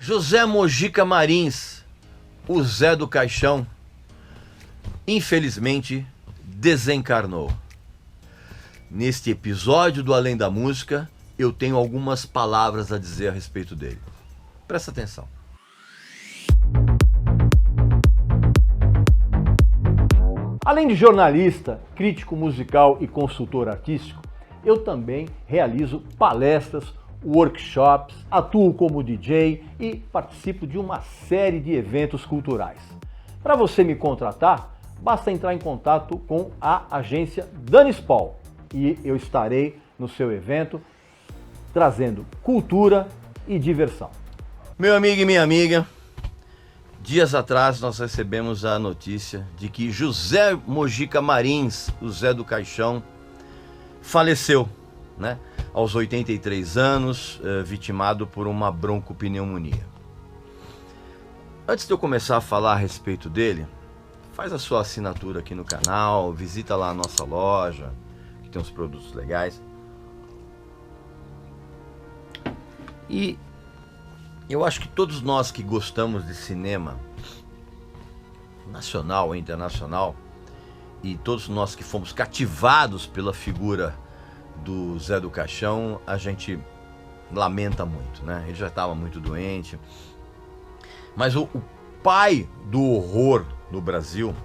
José Mojica Marins, o Zé do Caixão, infelizmente desencarnou. Neste episódio do Além da Música, eu tenho algumas palavras a dizer a respeito dele. Presta atenção. Além de jornalista, crítico musical e consultor artístico, eu também realizo palestras, workshops, atuo como DJ e participo de uma série de eventos culturais. Para você me contratar, basta entrar em contato com a agência Danispol e eu estarei no seu evento trazendo cultura e diversão. Meu amigo e minha amiga, dias atrás nós recebemos a notícia de que José Mojica Marins, o Zé do Caixão, faleceu, né? Aos 83 anos, vitimado por uma broncopneumonia. Antes de eu começar a falar a respeito dele, faz a sua assinatura aqui no canal, visita lá a nossa loja, que tem uns produtos legais. E eu acho que todos nós que gostamos de cinema, nacional e internacional, e todos nós que fomos cativados pela figura do Zé do Caixão, a gente lamenta muito, né? Ele já estava muito doente. Mas o pai do horror no Brasil,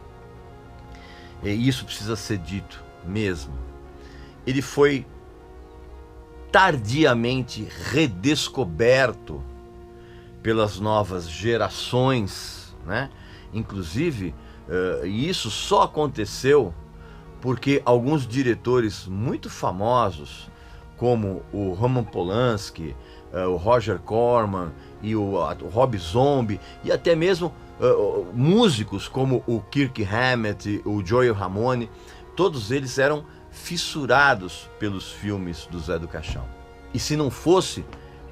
e isso precisa ser dito mesmo, ele foi tardiamente redescoberto pelas novas gerações, né? Inclusive, isso só aconteceu porque alguns diretores muito famosos, como o Roman Polanski, o Roger Corman e o Rob Zombie, e até mesmo músicos como o Kirk Hammett, o Joey Ramone, todos eles eram fissurados pelos filmes do Zé do Caixão. E se não fosse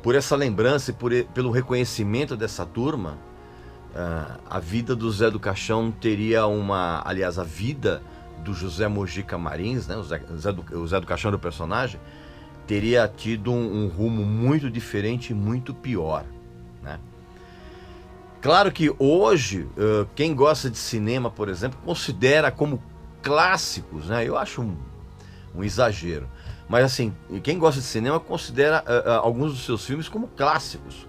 por essa lembrança e pelo reconhecimento dessa turma, a vida do Zé do Caixão teria aliás, a vida do José Mojica Marins, né, o Zé do Caixão do personagem, teria tido um rumo muito diferente e muito pior, né? Claro que hoje, quem gosta de cinema, por exemplo, considera como clássicos, né? Eu acho um exagero. Mas assim, quem gosta de cinema considera alguns dos seus filmes como clássicos.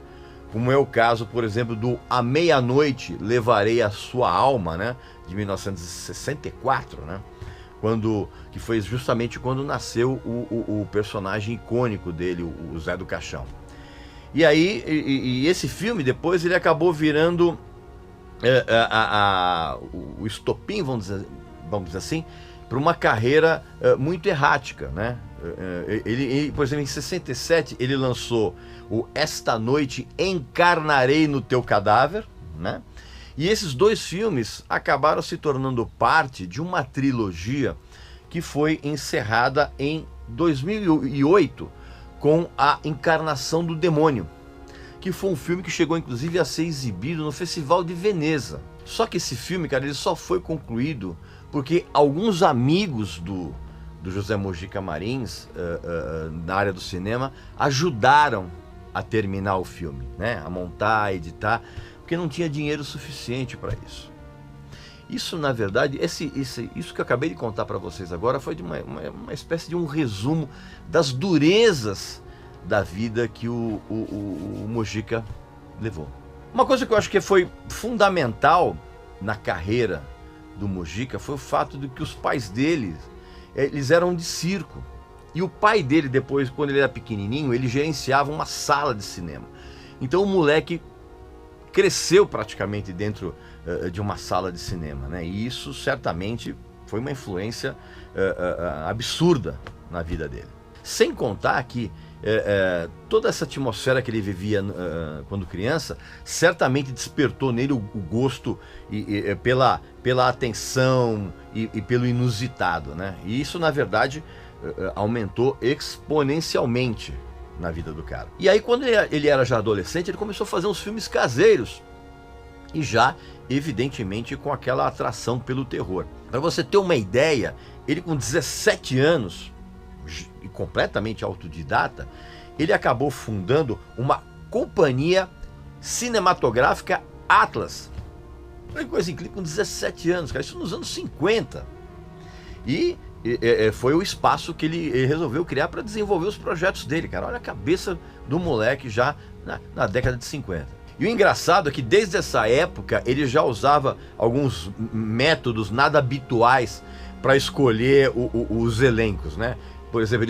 Como é o caso, por exemplo, do À Meia-Noite Levarei a Sua Alma, né? De 1964, né? Que foi justamente quando nasceu o personagem icônico dele, o Zé do Caixão. E aí, esse filme, depois, ele acabou virando o estopim, vamos dizer assim, para uma carreira muito errática, né? Ele, por exemplo, em 67, ele lançou o Esta Noite Encarnarei no Teu Cadáver, né? E esses dois filmes acabaram se tornando parte de uma trilogia que foi encerrada em 2008 com a Encarnação do Demônio, que foi um filme que chegou inclusive a ser exibido no Festival de Veneza. Só que esse filme, cara, ele só foi concluído porque alguns amigos do José Mojica Marins, na área do cinema, ajudaram a terminar o filme, né? A montar, a editar, porque não tinha dinheiro suficiente para isso. Isso, na verdade, isso que eu acabei de contar para vocês agora foi de uma espécie de um resumo das durezas da vida que o Mojica levou. Uma coisa que eu acho que foi fundamental na carreira do Mojica foi o fato de que os pais dele, eles eram de circo. E o pai dele, depois, quando ele era pequenininho, ele gerenciava uma sala de cinema. Então o moleque cresceu praticamente dentro de uma sala de cinema, né? E isso certamente foi uma influência absurda na vida dele. Sem contar que toda essa atmosfera que ele vivia quando criança certamente despertou nele o gosto pela atenção e pelo inusitado, né? E isso, na verdade, aumentou exponencialmente na vida do cara. E aí, quando ele era já adolescente, ele começou a fazer uns filmes caseiros e já, evidentemente, com aquela atração pelo terror. Para você ter uma ideia, ele com 17 anos, e completamente autodidata, ele acabou fundando uma companhia cinematográfica Atlas. Olha que coisa incrível, com 17 anos, cara, isso nos anos 50. E foi o espaço que ele resolveu criar para desenvolver os projetos dele, cara. Olha a cabeça do moleque já na década de 50. E o engraçado é que desde essa época ele já usava alguns métodos nada habituais para escolher os elencos, né? Por exemplo,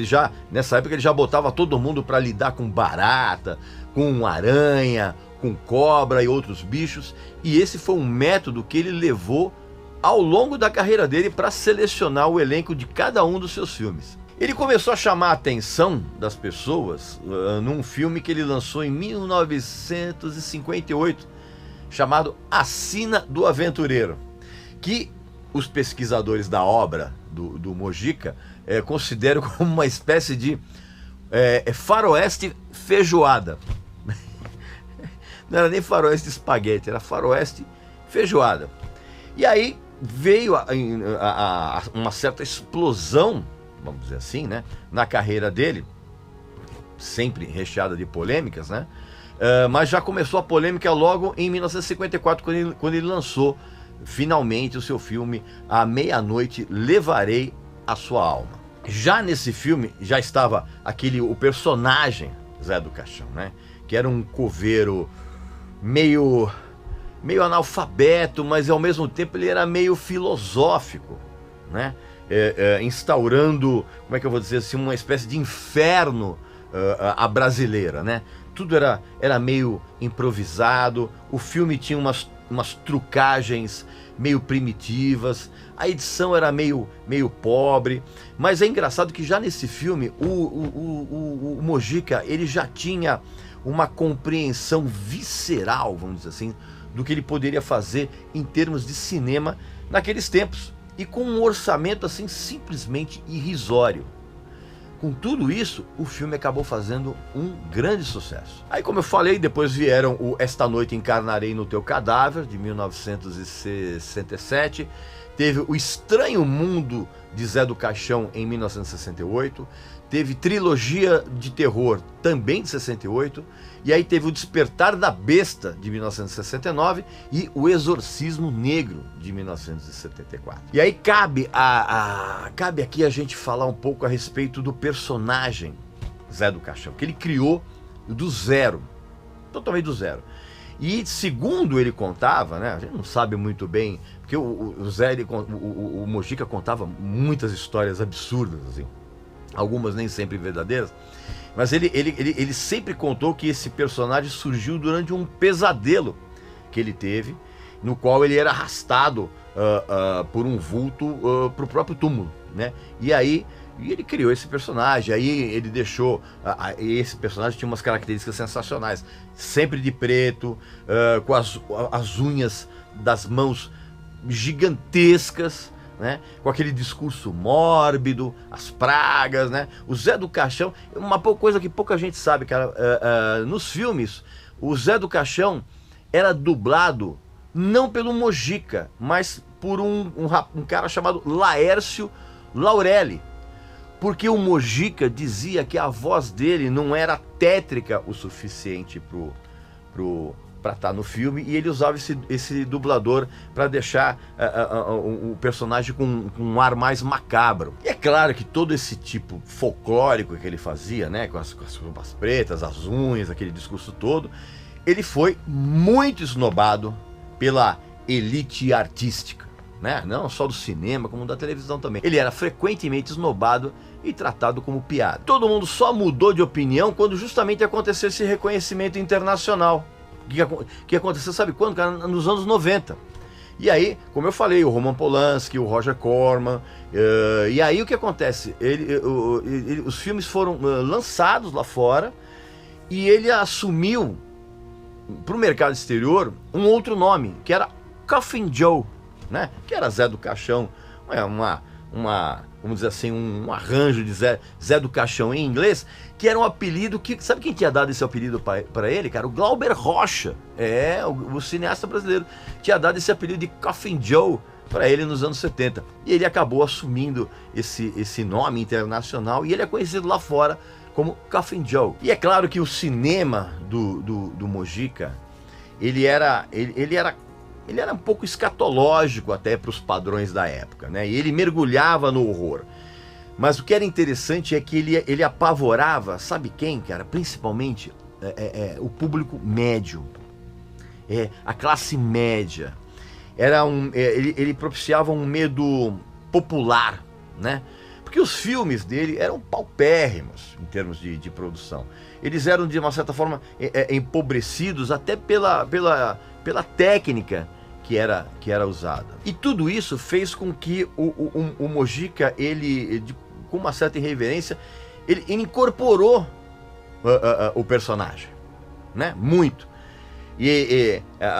nessa época ele já botava todo mundo para lidar com barata, com aranha, com cobra e outros bichos. E esse foi um método que ele levou ao longo da carreira dele para selecionar o elenco de cada um dos seus filmes. Ele começou a chamar a atenção das pessoas num filme que ele lançou em 1958, chamado A Sina do Aventureiro, que os pesquisadores da obra do Mojica consideram como uma espécie de faroeste feijoada. Não era nem faroeste espaguete, era faroeste feijoada. E aí veio uma certa explosão, vamos dizer assim, né, na carreira dele, sempre recheada de polêmicas, né? Mas já começou a polêmica logo em 1954, quando ele lançou finalmente o seu filme À Meia-Noite Levarei a Sua Alma. Já nesse filme já estava o personagem Zé do Caixão, né? Que era um coveiro meio analfabeto, mas ao mesmo tempo ele era meio filosófico, né? Instaurando, como é que eu vou dizer assim, uma espécie de inferno à brasileira, né? Tudo era meio improvisado, o filme tinha umas trucagens meio primitivas, a edição era meio pobre, mas é engraçado que já nesse filme o Mojica ele já tinha uma compreensão visceral, vamos dizer assim, do que ele poderia fazer em termos de cinema naqueles tempos, e com um orçamento assim simplesmente irrisório. Com tudo isso, o filme acabou fazendo um grande sucesso. Aí, como eu falei, depois vieram o Esta Noite Encarnarei no Teu Cadáver, de 1967. Teve O Estranho Mundo de Zé do Caixão, em 1968. Teve Trilogia de Terror, também de 68. E aí teve O Despertar da Besta, de 1969. E O Exorcismo Negro, de 1974. E aí cabe aqui a gente falar um pouco a respeito do personagem Zé do Caixão, que ele criou do zero, totalmente do zero. E segundo ele contava, né, a gente não sabe muito bem, porque o Mojica contava muitas histórias absurdas, assim, algumas nem sempre verdadeiras, mas ele sempre contou que esse personagem surgiu durante um pesadelo que ele teve, no qual ele era arrastado por um vulto para o próprio túmulo, né? E aí ele criou esse personagem, aí ele deixou... esse personagem tinha umas características sensacionais, sempre de preto, com as unhas das mãos gigantescas, né? Com aquele discurso mórbido, as pragas, né? O Zé do Caixão, uma coisa que pouca gente sabe, cara, nos filmes, o Zé do Caixão era dublado não pelo Mojica, mas por um cara chamado Laércio Laurelli, porque o Mojica dizia que a voz dele não era tétrica o suficiente para estar no filme, e ele usava esse dublador para deixar o personagem com um ar mais macabro. E é claro que todo esse tipo folclórico que ele fazia, né, com as roupas pretas, as unhas, aquele discurso todo, ele foi muito esnobado pela elite artística, né? Não só do cinema, como da televisão também. Ele era frequentemente esnobado e tratado como piada. Todo mundo só mudou de opinião quando justamente aconteceu esse reconhecimento internacional. Que aconteceu, sabe quando, cara? Nos anos 90. E aí, como eu falei, o Roman Polanski, o Roger Corman, e aí o que acontece? Os filmes foram lançados lá fora e ele assumiu para o mercado exterior um outro nome, que era Coffin Joe, né? Que era Zé do Caixão, vamos dizer assim, um arranjo de Zé do Caixão em inglês, que era um apelido que... Sabe quem tinha dado esse apelido para ele, cara? O Glauber Rocha, o cineasta brasileiro, tinha dado esse apelido de Coffin Joe para ele nos anos 70. E ele acabou assumindo esse nome internacional, e ele é conhecido lá fora como Coffin Joe. E é claro que o cinema do Mojica ele era um pouco escatológico até para os padrões da época, né? E ele mergulhava no horror. Mas o que era interessante é que ele apavorava, sabe quem, cara? Principalmente o público médio, a classe média. Ele propiciava um medo popular, né? Porque os filmes dele eram paupérrimos em termos de produção. Eles eram, de uma certa forma, empobrecidos até pela técnica que era usada. E tudo isso fez com que o Mojica, com uma certa irreverência, ele incorporou o personagem, né? Muito.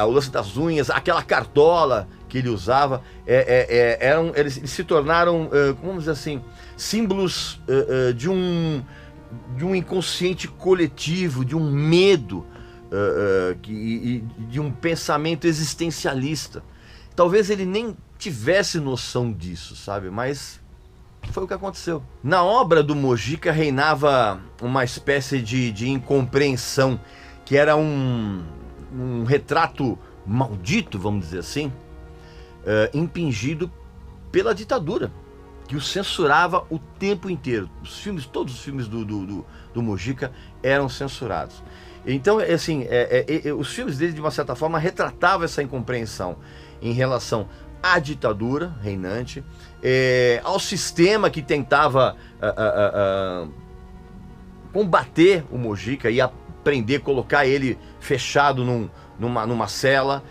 O lance das unhas, aquela cartola que ele usava, eles se tornaram, vamos dizer assim, símbolos de um inconsciente coletivo, de um medo, de um pensamento existencialista. Talvez ele nem tivesse noção disso, sabe? Mas foi o que aconteceu. Na obra do Mojica reinava uma espécie de incompreensão, que era um retrato maldito, vamos dizer assim, impingido pela ditadura, que o censurava o tempo inteiro. Todos os filmes do Mojica eram censurados. Então, assim, os filmes dele, de uma certa forma, retratavam essa incompreensão em relação à ditadura reinante, ao sistema que tentava combater o Mojica e colocar ele fechado numa cela,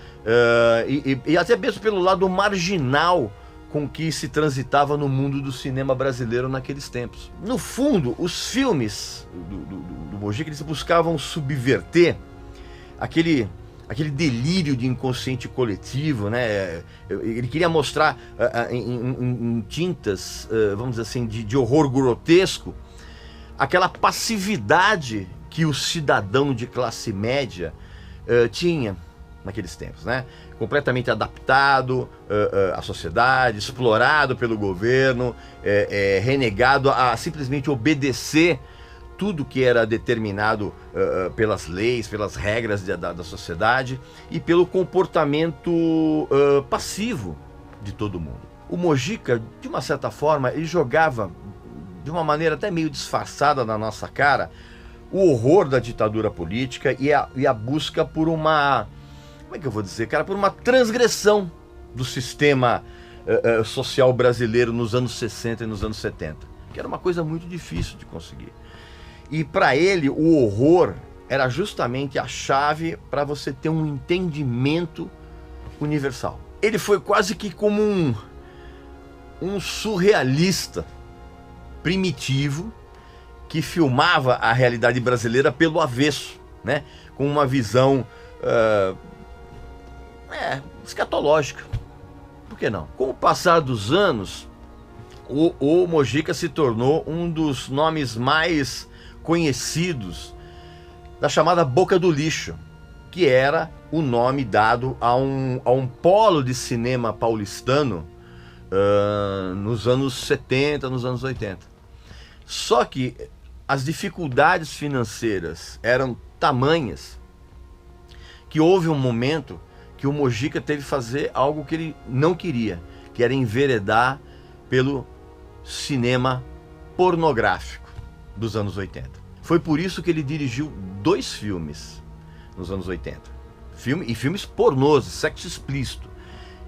e até mesmo pelo lado marginal com que se transitava no mundo do cinema brasileiro naqueles tempos. No fundo, os filmes do Mojica, eles buscavam subverter aquele delírio de inconsciente coletivo, né? Ele queria mostrar em tintas, vamos dizer assim, de horror grotesco, aquela passividade que o cidadão de classe média tinha naqueles tempos, né? Completamente adaptado à sociedade, explorado pelo governo, renegado a simplesmente obedecer tudo que era determinado pelas leis, pelas regras da sociedade e pelo comportamento passivo de todo mundo. O Mojica, de uma certa forma, ele jogava de uma maneira até meio disfarçada na nossa cara o horror da ditadura política e a busca por uma... Como é que eu vou dizer, cara? Por uma transgressão do sistema social brasileiro nos anos 60 e nos anos 70, que era uma coisa muito difícil de conseguir. E para ele, o horror era justamente a chave para você ter um entendimento universal. Ele foi quase que como um surrealista primitivo que filmava a realidade brasileira pelo avesso, né? Com uma visão escatológica. Por que não? Com o passar dos anos, o Mojica se tornou um dos nomes mais conhecidos da chamada Boca do Lixo, que era o nome dado a um polo de cinema paulistano nos anos 70, nos anos 80. Só que as dificuldades financeiras eram tamanhas que houve um momento que o Mojica teve que fazer algo que ele não queria, que era enveredar pelo cinema pornográfico dos anos 80. Foi por isso que ele dirigiu 2 filmes nos anos 80. Filmes pornôs, sexo explícito,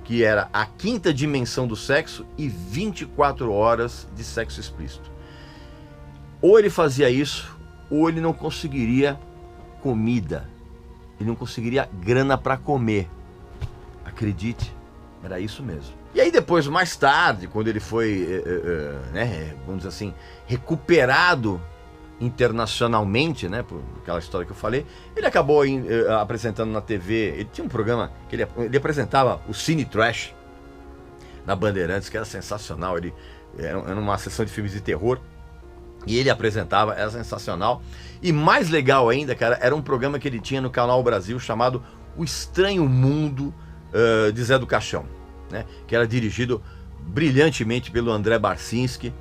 que era A Quinta Dimensão do Sexo e 24 Horas de Sexo Explícito. Ou ele fazia isso, ou ele não conseguiria comida. Ele não conseguiria grana para comer. Acredite, era isso mesmo. E aí depois, mais tarde, quando ele foi, vamos dizer assim, recuperado internacionalmente, né, por aquela história que eu falei, ele acabou apresentando na TV. Ele tinha um programa que ele apresentava o Cine Trash na Bandeirantes, que era sensacional. Era uma sessão de filmes de terror e ele apresentava, era sensacional. E mais legal ainda, cara, era um programa que ele tinha no Canal Brasil chamado O Estranho Mundo de Zé do Caixão, né, que era dirigido brilhantemente pelo André Barcinski.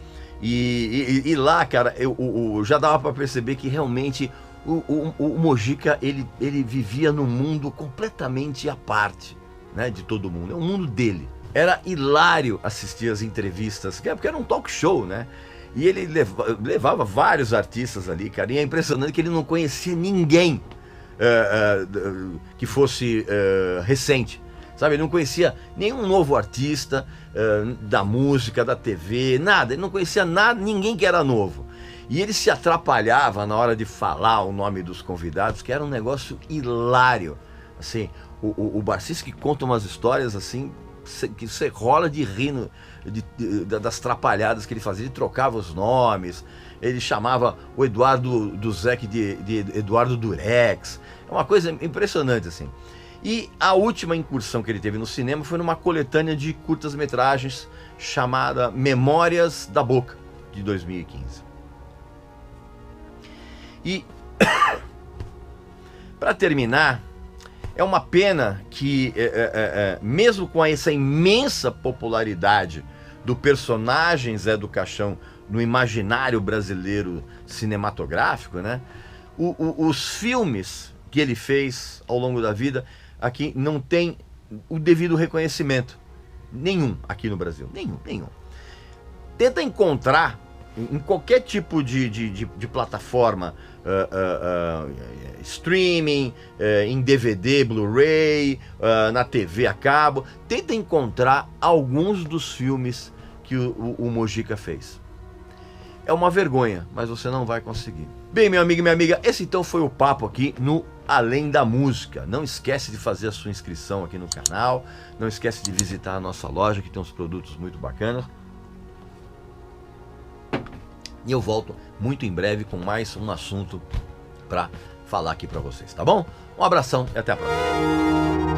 E lá, cara, eu já dava para perceber que realmente o Mojica, ele vivia num mundo completamente à parte, né, de todo mundo. É o mundo dele. Era hilário assistir as entrevistas, porque era um talk show, né? E ele levava vários artistas ali, cara. E é impressionante que ele não conhecia ninguém que fosse recente. Sabe, ele não conhecia nenhum novo artista da música, da TV, nada. Ele não conhecia nada, ninguém que era novo. E ele se atrapalhava na hora de falar o nome dos convidados, que era um negócio hilário. Assim, o Barcinski conta umas histórias assim, que você rola de rir das trapalhadas que ele fazia. Ele trocava os nomes, ele chamava o Eduardo Duzec de Eduardo Durex. É uma coisa impressionante, assim. E a última incursão que ele teve no cinema foi numa coletânea de curtas-metragens chamada Memórias da Boca, de 2015. E, para terminar, é uma pena que, mesmo com essa imensa popularidade do personagem Zé do Caixão no imaginário brasileiro cinematográfico, né, os filmes que ele fez ao longo da vida aqui não tem o devido reconhecimento. Nenhum aqui no Brasil. Nenhum. Tenta encontrar em qualquer tipo de plataforma, streaming, em DVD, Blu-ray, na TV a cabo. Tenta encontrar alguns dos filmes que o Mojica fez. É uma vergonha, mas você não vai conseguir. Bem, meu amigo e minha amiga, esse então foi o papo aqui no Além da Música. Não esquece de fazer a sua inscrição aqui no canal. Não esquece de visitar a nossa loja, que tem uns produtos muito bacanas. E eu volto muito em breve com mais um assunto para falar aqui para vocês, tá bom? Um abração e até a próxima.